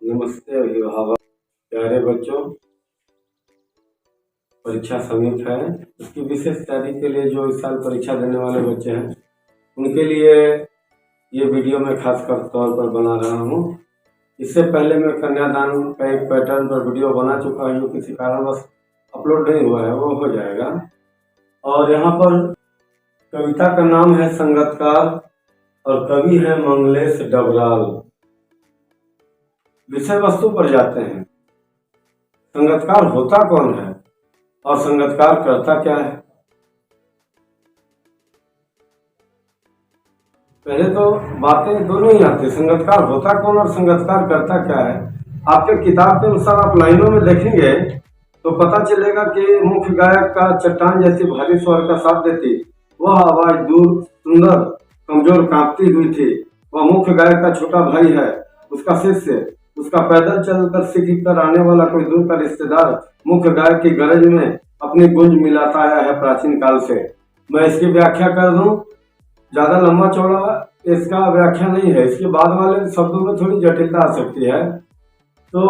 नमस्ते अभिभावक। प्यारे बच्चों, परीक्षा समीप है। इसकी विशेष तैयारी के लिए जो इस साल परीक्षा देने वाले बच्चे हैं उनके लिए ये वीडियो मैं खासकर तौर पर बना रहा हूँ। इससे पहले मैं कन्यादान का एक पैटर्न पर वीडियो बना चुका हूँ, जो किसी कारणवश अपलोड नहीं हुआ है, वो हो जाएगा। और यहाँ पर कविता का नाम है संगतकार और कवि है मंगलेश डबराल। विषय वस्तु पर जाते हैं। संगतकार होता कौन है और संगतकार करता क्या है? पहले तो बातें दोनों ही आती। संगतकार होता कौन और संगतकार करता क्या है? आपके किताब के अनुसार आप लाइनों में देखेंगे तो पता चलेगा कि मुख्य गायक का चट्टान जैसी भारी स्वर का साथ देती वह आवाज दूर सुंदर कमजोर कांपती हुई थी। वह मुख्य गायक का छोटा भाई है, उसका शिष्य, उसका पैदल चलकर सीख कर आने वाला कोई दूर का रिश्तेदार मुख्य गायक की गरज में अपनी गूंज मिलाता आया है प्राचीन काल से। मैं इसकी व्याख्या कर दूं, ज्यादा लंबा चौड़ा इसका व्याख्या नहीं है। इसके बाद वाले शब्दों में थोड़ी जटिलता आ सकती है। तो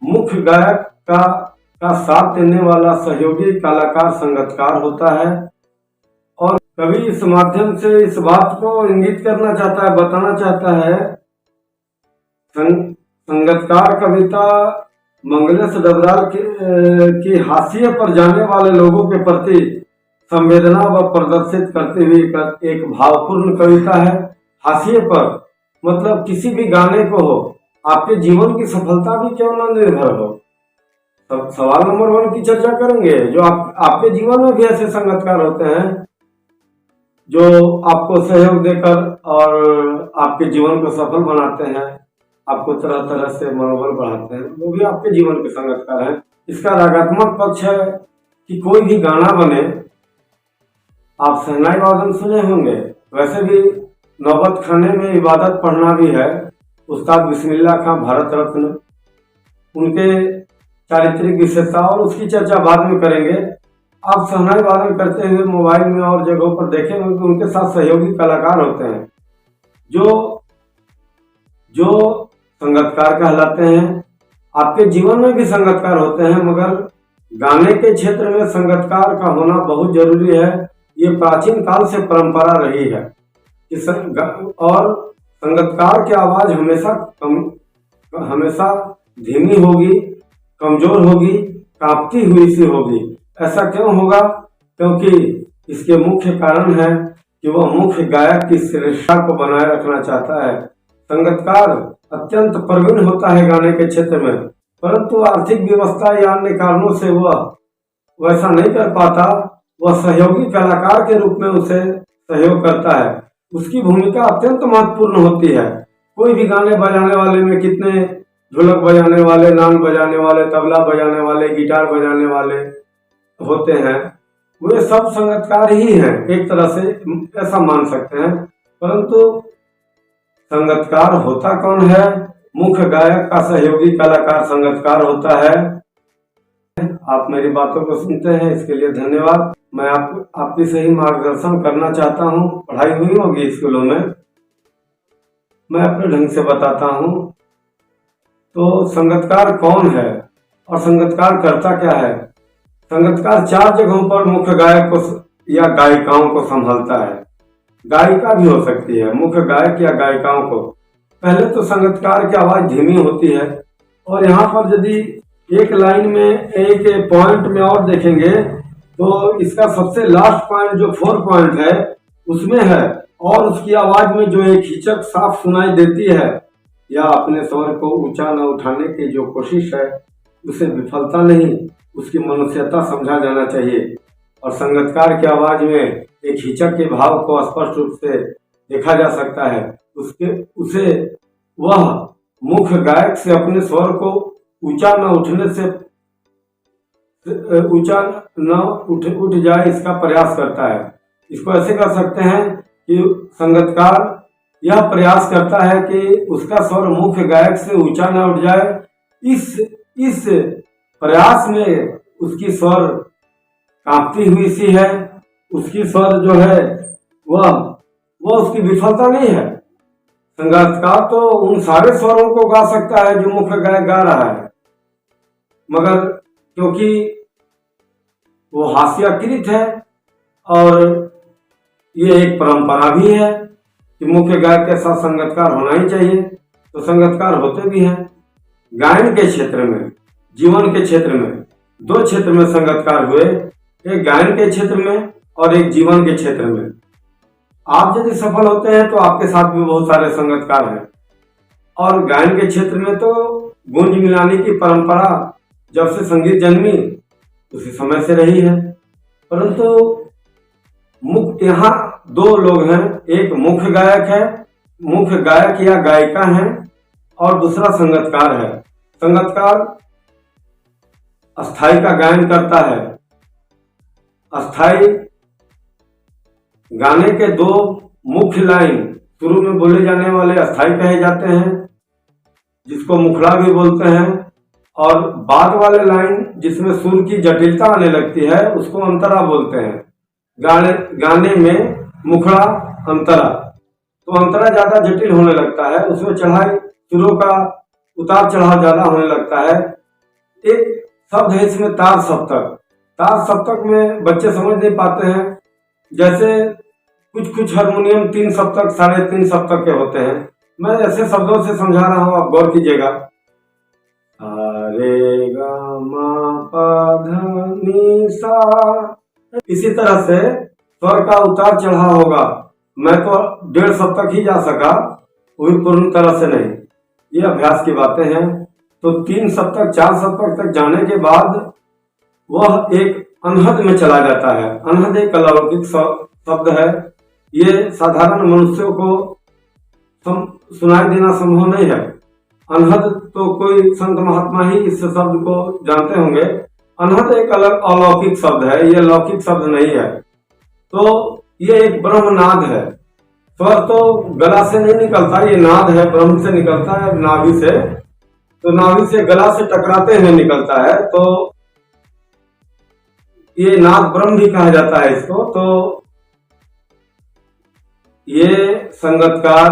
मुख्य गायक का साथ देने वाला सहयोगी कलाकार संगतकार होता है। और कवि इस माध्यम से इस बात को इंगित करना चाहता है, बताना चाहता है। संगतकार कविता मंगलेश डबराल की हाशिए पर जाने वाले लोगों के प्रति संवेदना व प्रदर्शित करते हुए एक भावपूर्ण कविता है। हाशिए पर मतलब किसी भी गाने को हो, आपके जीवन की सफलता भी क्यों न निर्भर हो। सवाल नंबर 1 की चर्चा करेंगे। जो आपके जीवन में भी ऐसे संगतकार होते हैं जो आपको सहयोग देकर और आपके जीवन को सफल बनाते हैं, आपको तरह तरह से मनोबल बढ़ाते हैं, वो भी आपके जीवन के संगतकार हैं। इसका रागात्मक पक्ष है कि कोई भी गाना बने, आप शहनाई वादन सुने होंगे, वैसे भी नौबत खाने में इबादत पढ़ना भी है। उस्ताद बिस्मिल्लाह खां भारत रत्न, उनके चारित्रिक विशेषता और उसकी चर्चा बाद में करेंगे। आप शहनाई वादन करते हुए मोबाइल में और जगहों पर देखेंगे कि उनके साथ सहयोगी कलाकार होते हैं जो संगतकार कहलाते हैं। आपके जीवन में भी संगतकार होते हैं, मगर गाने के क्षेत्र में संगतकार का होना बहुत जरूरी है। ये प्राचीन काल से परंपरा रही है और संगतकार की आवाज हमेशा धीमी होगी, कमजोर होगी, कांपती हुई सी होगी। ऐसा क्यों होगा? क्योंकि इसके मुख्य कारण है कि वह मुख्य गायक की श्रेष्ठता को बनाए रखना चाहता है। संगतकार अत्यंत प्रवीण होता है गाने के क्षेत्र में, परंतु आर्थिक व्यवस्था या अन्य कारणों से वह वैसा नहीं कर पाता। वह सहयोगी कलाकार के रूप में उसे सहयोग करता है। उसकी भूमिका अत्यंत महत्वपूर्ण होती है। कोई भी गाने बजाने वाले में कितने ढोलक बजाने वाले, नाल बजाने वाले, तबला बजाने वाले, गिटार बजाने वाले होते हैं, वे सब संगतकार ही हैं, एक तरह से ऐसा मान सकते हैं। परंतु संगतकार होता कौन है? मुख्य गायक का सहयोगी कलाकार संगतकार होता है। आप मेरी बातों को सुनते हैं, इसके लिए धन्यवाद। मैं आपकी सही मार्गदर्शन करना चाहता हूं। पढ़ाई हुई होगी स्कूलों में, मैं अपने ढंग से बताता हूं। तो संगतकार कौन है और संगतकार करता क्या है? संगतकार 4 जगहों पर मुख्य गायक को या गायिकाओं को संभालता है। गायिका भी हो सकती है, मुख्य गायक या गायिकाओं को। पहले तो संगतकार की आवाज धीमी होती है और यहाँ पर यदि एक लाइन में एक पॉइंट में और देखेंगे तो इसका सबसे लास्ट पॉइंट जो 4 पॉइंट है उसमें है, और उसकी आवाज में जो एक हिचक साफ सुनाई देती है या अपने स्वर को ऊंचा न उठाने की जो कोशिश है, उसे विफलता नहीं, उसकी मनुष्यता समझा जाना चाहिए। और संगतकार की आवाज में एक हिचक के भाव को स्पष्ट रूप से देखा जा सकता है। उसे वह मुख्य गायक से अपने स्वर को ऊंचा न उठ जाए, इसका प्रयास करता है। इसको ऐसे कर सकते हैं कि संगतकार यह प्रयास करता है कि उसका स्वर मुख्य गायक से ऊंचा न उठ जाए। इस प्रयास में उसकी स्वर कांपती हुई सी है, उसकी स्वर जो है वह उसकी विफलता नहीं है। संगीतकार तो उन सारे स्वरों को गा सकता है जो मुख्य गायक गा रहा है, मगर क्योंकि वो हास्याकृत है और ये एक परंपरा भी है कि मुख्य गायक के साथ संगीतकार होना ही चाहिए, तो संगीतकार होते भी हैं। गायन के क्षेत्र में, जीवन के क्षेत्र में दो क्षेत्र में संगीतकार हुए, एक गायन के क्षेत्र में और एक जीवन के क्षेत्र में। आप यदि सफल होते हैं तो आपके साथ भी बहुत सारे संगीतकार हैं, और गायन के क्षेत्र में तो गूंज मिलाने की परंपरा जब से संगीत जन्मी उसी समय से रही है। परंतु मुख्य यहाँ दो लोग हैं, एक मुख्य गायक है, मुख्य गायक या गायिका है, और दूसरा संगीतकार है। संगीतकार अस्थाई का गायन करता है। अस्थाई गाने के दो मुख्य लाइन शुरू में बोले जाने वाले अस्थाई कहे जाते हैं, जिसको मुखड़ा भी बोलते हैं, और बाद वाले लाइन जिसमें सुर की जटिलता आने लगती है उसको अंतरा बोलते हैं। गाने में मुखड़ा अंतरा, तो अंतरा ज्यादा जटिल होने लगता है, उसमें चढ़ाई सुरों का उतार चढ़ाव ज्यादा होने लगता है। एक शब्द है इसमें तार सप्तक। तार सप्तक में बच्चे समझ नहीं पाते हैं, जैसे कुछ हारमोनियम 3 सप्तक 3.5 सप्तक के होते हैं। मैं ऐसे शब्दों से समझा रहा हूँ, आप गौर कीजिएगा। रे गा मा पा धा नी सा, इसी तरह से स्वर का उतार चढ़ाव होगा। मैं तो 1.5 सप्तक ही जा सका, वो भी पूर्ण तरह से नहीं। ये अभ्यास की बातें हैं। तो 3 सप्तक 4 सप्तक तक जाने के बाद वह एक अनहद में चला जाता है। अनहद एक अलौकिक शब्द है, ये साधारण मनुष्यों को सुनाई देना संभव नहीं है। अनहद तो कोई संत महात्मा ही इस शब्द को जानते होंगे। अनहद एक अलग अलौकिक शब्द है, ये लौकिक शब्द नहीं है। तो ये एक ब्रह्मनाद है। स्वर तो गला से नहीं निकलता, ये नाद है, ब्रह्म से निकलता है, नाभि से। तो नाभि से गला से टकराते हुए निकलता है, तो ये नाद ब्रह्म भी कहा जाता है इसको। तो ये संगीतकार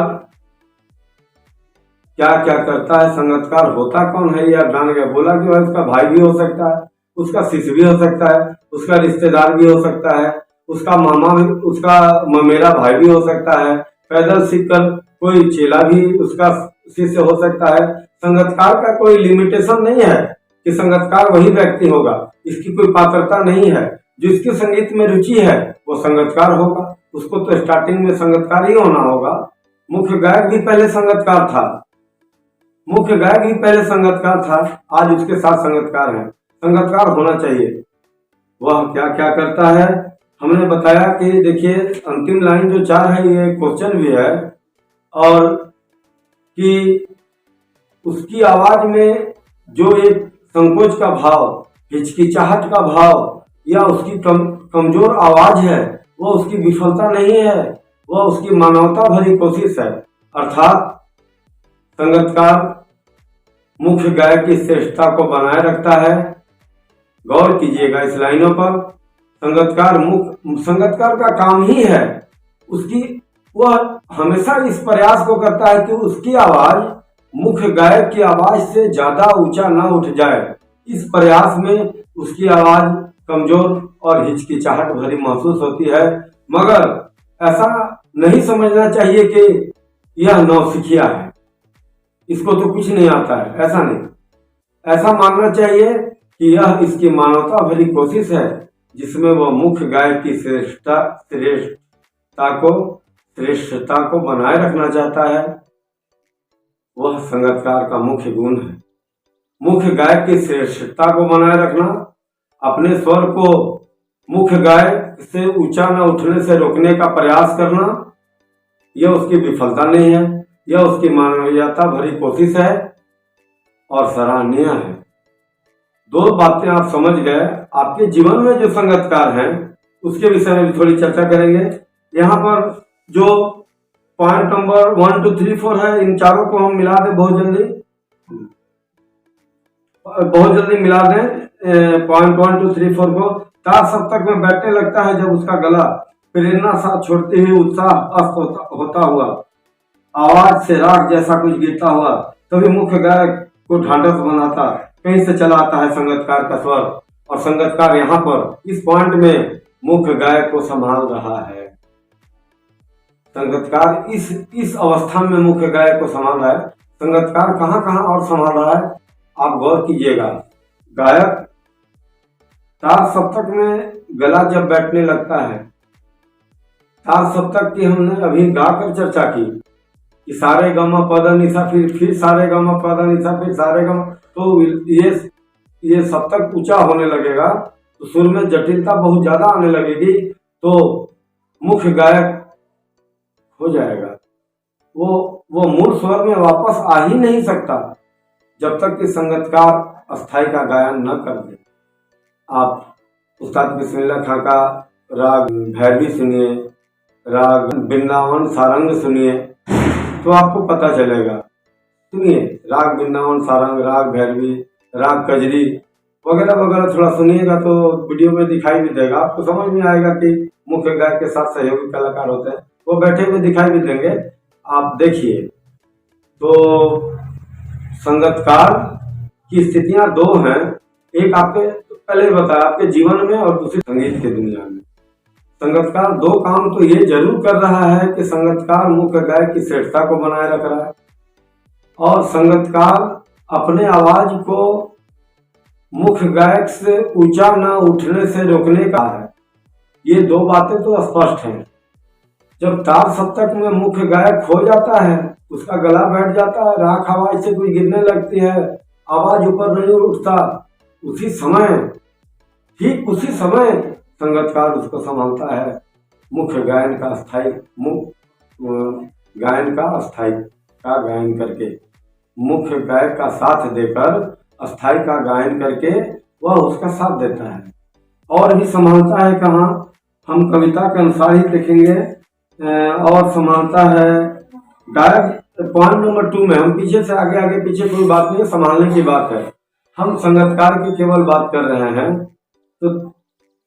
क्या क्या करता है, संगीतकार होता कौन है, या जान गया बोला कि वह उसका भाई भी हो सकता है, उसका शिष्य भी हो सकता है, उसका रिश्तेदार भी हो सकता है, उसका मामा भी, उसका ममेरा भाई भी हो सकता है, पैदल सीखकर कोई चेला भी उसका शिष्य हो सकता है। संगीतकार का कोई लिमिटेशन नहीं है कि संगीतकार वही व्यक्ति होगा, इसकी कोई पात्रता नहीं है। जिसकी संगीत में रुचि है वो संगीतकार होगा, उसको तो स्टार्टिंग में संगीतकार ही होना होगा। मुख्य गायक भी पहले संगीतकार था, मुख्य गायक भी पहले संगीतकार था, आज उसके साथ संगीतकार है। संगीतकार होना चाहिए। वह क्या क्या करता है हमने बताया कि देखिए अंतिम लाइन जो 4 है ये क्वेश्चन भी है, और कि उसकी आवाज में जो एक संकोच का भाव, हिचकिचाहट का भाव, या उसकी कमजोर आवाज है, वो उसकी विफलता नहीं है, वह उसकी मानवता भरी कोशिश है। अर्थात संगीतकार मुख्य गायक की श्रेष्ठता को बनाए रखता है। गौर कीजिएगा इस लाइनों पर। संगीतकार का काम ही है उसकी, वह हमेशा इस प्रयास को करता है कि उसकी आवाज मुख्य गायक की आवाज से ज्यादा ऊंचा ना उठ जाए। इस प्रयास में उसकी आवाज कमजोर और हिचकिचाहट भरी महसूस होती है, मगर ऐसा नहीं समझना चाहिए कि यह नौसिखिया है, इसको तो कुछ नहीं आता है, ऐसा नहीं। ऐसा मानना चाहिए कि यह इसकी मानवता भरी कोशिश है, जिसमें वह मुख्य गायक की श्रेष्ठता को बनाए रखना चाहता है। वह संगीतकार का मुख्य गुण है। मुख्य गायक की श्रेष्ठता को बनाए रखना, अपने स्वर को मुख्य गायक से ऊंचा न उठने से रोकने का प्रयास करना, यह उसकी विफलता नहीं है, यह उसकी मानवीयता भरी कोशिश है और सराहनीय है। 2 बातें आप समझ गए। आपके जीवन में जो संगीतकार हैं उसके विषय में भी थोड़ी चर्चा करेंगे। यहाँ पर जो पॉइंट नंबर 1 2 3 4 है, इन चारों को हम मिला दें बहुत जल्दी मिला दें। पॉइंट 1 2 3 4 को तार सप्तक में बैठने लगता है जब उसका गला प्रेरणा साथ छोड़ते हुए उत्साह अस्त होता हुआ। आवाज से राग जैसा कुछ गिरता हुआ, तभी मुख्य गायक को ढांढस बनाता, कहीं से चला आता है संगीतकार का स्वर, और संगीतकार यहाँ पर इस पॉइंट में मुख्य गायक को संभाल रहा है। संगीतकार इस अवस्था में मुख्य गायक को संभाल रहा है। संगीतकार कहाँ कहाँ और संभाल रहा है, आप गौर कीजिएगा। गायक तार सप्तक में गला जब बैठने लगता है, तार सप्तक की हमने अभी गाकर चर्चा की कि सारे गमा पद निशा, फिर सारे गमा पद निशा, फिर सारे गमा, तो ये सप्तक ऊंचा होने लगेगा तो सुर में जटिलता बहुत ज्यादा आने लगेगी, तो मुख्य गायक हो जाएगा, वो मूल स्वर में वापस आ ही नहीं सकता जब तक कि संगीतकार अस्थाई का गायन न कर दे। आप उस्ताद बिस्मिल्लाह खां का राग भैरवी सुनिए, राग वृंदावन सारंग सुनिए, तो आपको पता चलेगा। सुनिए राग वृंदावन सारंग, राग भैरवी, राग कजरी वगैरह वगैरह थोड़ा सुनिएगा तो वीडियो में दिखाई भी देगा, आपको समझ में आएगा कि मुख्य गायक के साथ सहयोगी कलाकार होते हैं, वो बैठे हुए दिखाई भी देंगे, आप देखिए। तो संगीतकार की स्थितियां दो हैं, एक आपके पहले बताया आपके जीवन में और दूसरी संगीत की दुनिया में। संगीतकार दो काम तो ये जरूर कर रहा है कि संगीतकार मुख्य गायक की श्रेष्ठता को बनाए रख रहा है, और संगीतकार अपने आवाज को मुख्य गायक से ऊंचा न उठने से रोकने का है। ये दो बातें तो स्पष्ट हैं। जब तार सप्तक में मुख्य गायक खो जाता है, उसका गला बैठ जाता है, राख आवाज से कुछ गिरने लगती है, आवाज ऊपर नहीं उठता, उसी समय, ठीक उसी समय संगीतकार उसको संभालता है, मुख्य गायन का अस्थाई का गायन करके, मुख्य गायक का साथ देकर अस्थाई का गायन करके वह उसका साथ देता है। और भी संभालता है कहाँ, हम कविता के अनुसार ही देखेंगे। और संभालता है गायक पॉइंट नंबर 2 में, हम पीछे से आगे आगे पीछे कोई बात नहीं है, संभालने की बात है, हम संगीतकार की केवल बात कर रहे हैं। तो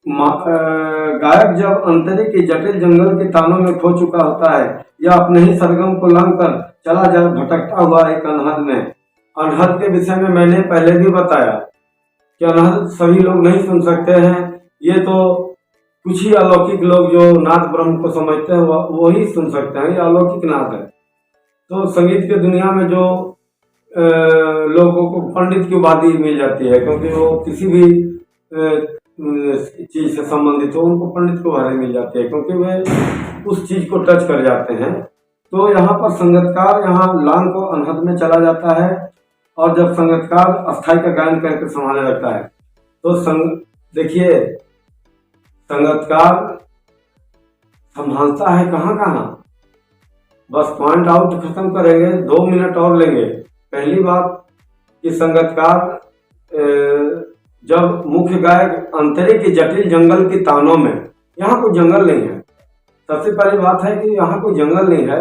गायक जब अंतरे के जटिल जंगल के तानों में खो चुका होता है, या अपने ही सरगम को लांग कर चला जा भटकता हुआ एक अनहद में। अनहद के विषय में मैंने पहले भी बताया कि अनहद सभी लोग नहीं सुन सकते हैं, ये तो कुछ ही अलौकिक लोग जो नाद ब्रह्म को समझते हैं वो ही सुन सकते हैं, ये अलौकिक नाद है। तो संगीत की दुनिया में जो लोगों को पंडित की उपाधि मिल जाती है, क्योंकि वो किसी भी चीज से संबंधित हो उनको पंडित की उपाधि मिल जाती है, क्योंकि वे उस चीज को टच कर जाते हैं। तो यहाँ पर संगीतकार यहाँ लांग को अनहद में चला जाता है, और जब संगीतकार अस्थाई का गायन करके संभालने लगता है, तो देखिए संगीतकार संभालता है कहाँ कहाँ, बस पॉइंट आउट खत्म करेंगे, 2 मिनट और लेंगे। पहली बात कि संगीतकार जब मुख्य गायक अंतरे के जटिल जंगल की तानों में, यहाँ कोई जंगल नहीं है, सबसे पहली बात है कि यहाँ कोई जंगल नहीं है,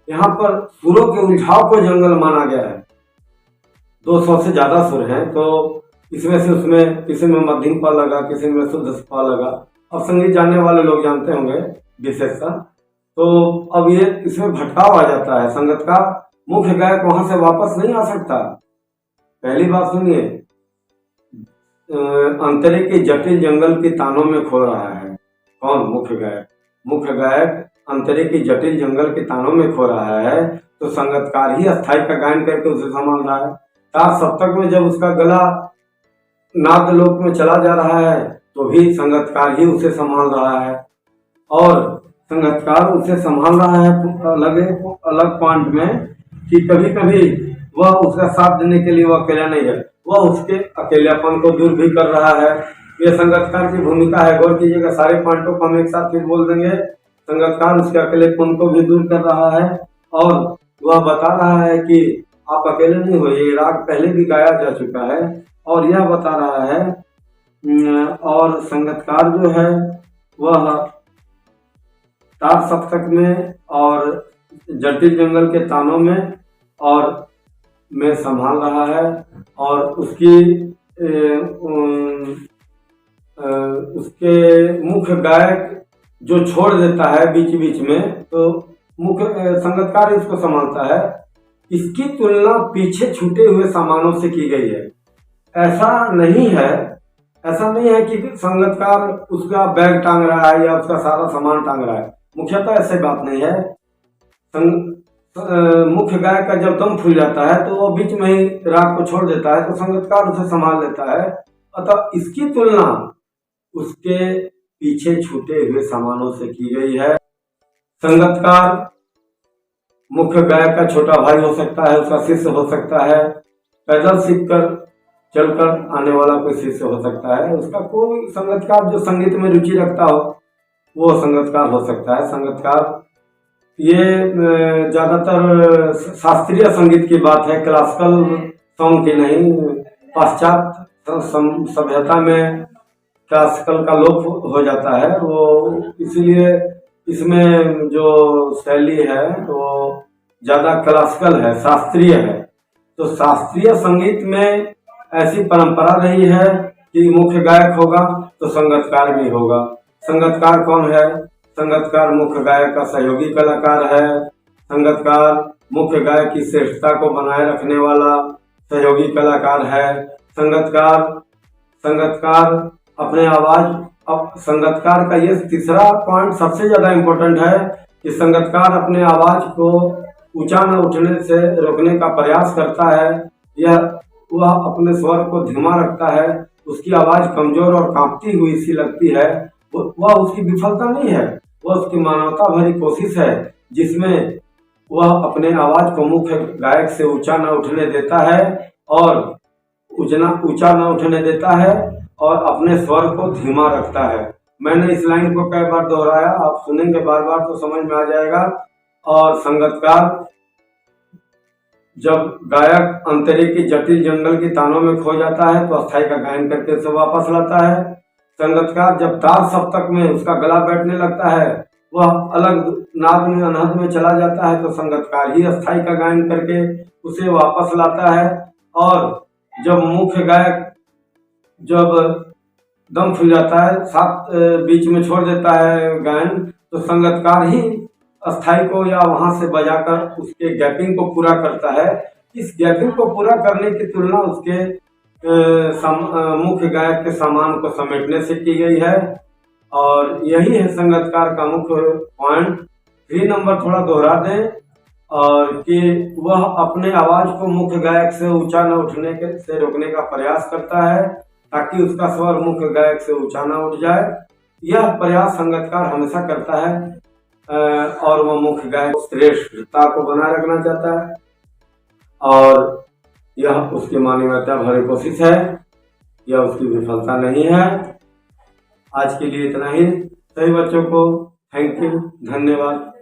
यहाँ पर सुरों के उलझाव को जंगल माना गया है। 200 से ज्यादा सुर हैं, तो इसमें से उसमें किसी में मध्यम पा लगा, किसी में शुद्ध पा लगा, अब संगीत जानने वाले लोग जानते होंगे विशेषता। तो अब ये इसमें भटकाव आ जाता है, संगीतकार मुख्य गायक वहां से वापस नहीं आ सकता। पहली बात सुनिए, अंतरे के जटिल जंगल के तानों में खो रहा है कौन, मुख्य गायक। मुख्य गायक अंतरे के जटिल जंगल के तानों में खो रहा है, तो संगीतकार ही अस्थाई का गायन करके उसे संभाल रहा है। तार सप्तक में जब उसका गला नाद लोक में चला जा रहा है, तो भी संगीतकार ही उसे संभाल रहा है, और संगीतकार उसे संभाल रहा है अलग पॉइंट में कि कभी कभी वह उसका साथ देने के लिए वह अकेला नहीं है, वह उसके अकेलापन को दूर भी कर रहा है। ये संगीतकार की भूमिका है, गौर कीजिएगा, सारे पॉइंटों को हम एक साथ फिर बोल देंगे। संगीतकार उसके अकेलेपन को भी दूर कर रहा है, और वह बता रहा है कि आप अकेले नहीं हो, ये राग पहले भी गाया जा चुका है, और यह बता रहा है। और संगीतकार जो है वह तार सप्तक में और जटिल जंगल के तानों में और में संभाल रहा है, और उसके मुख्य गायक जो छोड़ देता है बीच बीच में, तो मुख्य संगतकार इसको संभालता है, इसकी तुलना पीछे छूटे हुए सामानों से की गई है। ऐसा नहीं है कि संगतकार उसका बैग टांग रहा है या उसका सारा सामान टांग रहा है। मुख्यतः ऐसी बात नहीं है। मुख्य गायक का जब दम फूल जाता है तो वो बीच में ही राग को छोड़ देता है, तो संगतकार उसे संभाल लेता है। अतः इसकी तुलना उसके पीछे छूटे हुए सामानों से की गई है। संगतकार मुख्य गायक का छोटा भाई हो सकता है, उसका शिष्य हो सकता है, पैदल सीखकर चलकर आने वाला कोई शिष्य हो सकता है, उसका कोई संगतकार जो संगीत में रुचि रखता हो वो संगतकार हो सकता है। संगतकार ये ज्यादातर शास्त्रीय संगीत की बात है, क्लासिकल सॉन्ग की नहीं। पाश्चात्य सभ्यता में क्लासिकल का लोप हो जाता है, वो इसीलिए इसमें जो शैली है वो ज्यादा क्लासिकल है, शास्त्रीय है। तो शास्त्रीय संगीत में ऐसी परंपरा रही है कि मुख्य गायक होगा तो संगतकार भी होगा। संगतकार कौन है? संगतकार मुख्य गायक का सहयोगी कलाकार है। संगतकार मुख्य गायक की श्रेष्ठता को बनाए रखने वाला सहयोगी कलाकार है। संगतकार अपने आवाज, अब संगतकार का ये तीसरा पॉइंट सबसे ज्यादा इम्पोर्टेंट है कि संगतकार अपने आवाज को ऊंचा न उठने से रोकने का प्रयास करता है। वह अपने स्वर को धीमा रखता है। उसकी आवाज कमजोर और कांपती हुई सी लगती है, वह उसकी विफलता नहीं है, वह उसकी मानवता भरी कोशिश है, जिसमें वह अपने आवाज को मुख्य गायक से ऊंचा न उठने देता है और अपने स्वर को धीमा रखता है। मैंने इस लाइन को कई बार दोहराया, आप सुनेंगे बार बार तो समझ में आ जाएगा। और संगतकार, जब गायक अंतरिक्ष की जटिल जंगल की तानों में खो जाता है तो अस्थाई का गायन करके उसे वापस लाता है। संगतकार जब तार सप्तक में उसका गला बैठने लगता है, वह अलग नाद में अनहद में चला जाता है, तो संगतकार ही अस्थाई का गायन करके उसे वापस लाता है। और जब मुख्य गायक जब दम फूल जाता है, साथ बीच में छोड़ देता है गायन, तो संगतकार ही अस्थाई को या वहां से बजाकर उसके गैपिंग को पूरा करता है। इस गैपिंग को पूरा करने की तुलना उसके मुख्य गायक के सामान को समेटने से की गई है। और यही है संगतकार का मुख्य पॉइंट। 3 नंबर थोड़ा दोहरा दें, और कि वह अपने आवाज को मुख्य गायक से ऊंचा न उठने से रोकने का प्रयास करता है, ताकि उसका स्वर मुख्य गायक से ऊंचा न उठ जाए। यह प्रयास संगतकार हमेशा करता है, और वह मुख्य गायक श्रेष्ठता को बनाए रखना चाहता है, और यह उसकी मानवीयता भरी कोशिश है, यह उसकी विफलता नहीं है। आज के लिए इतना ही। सभी बच्चों को थैंक यू, धन्यवाद।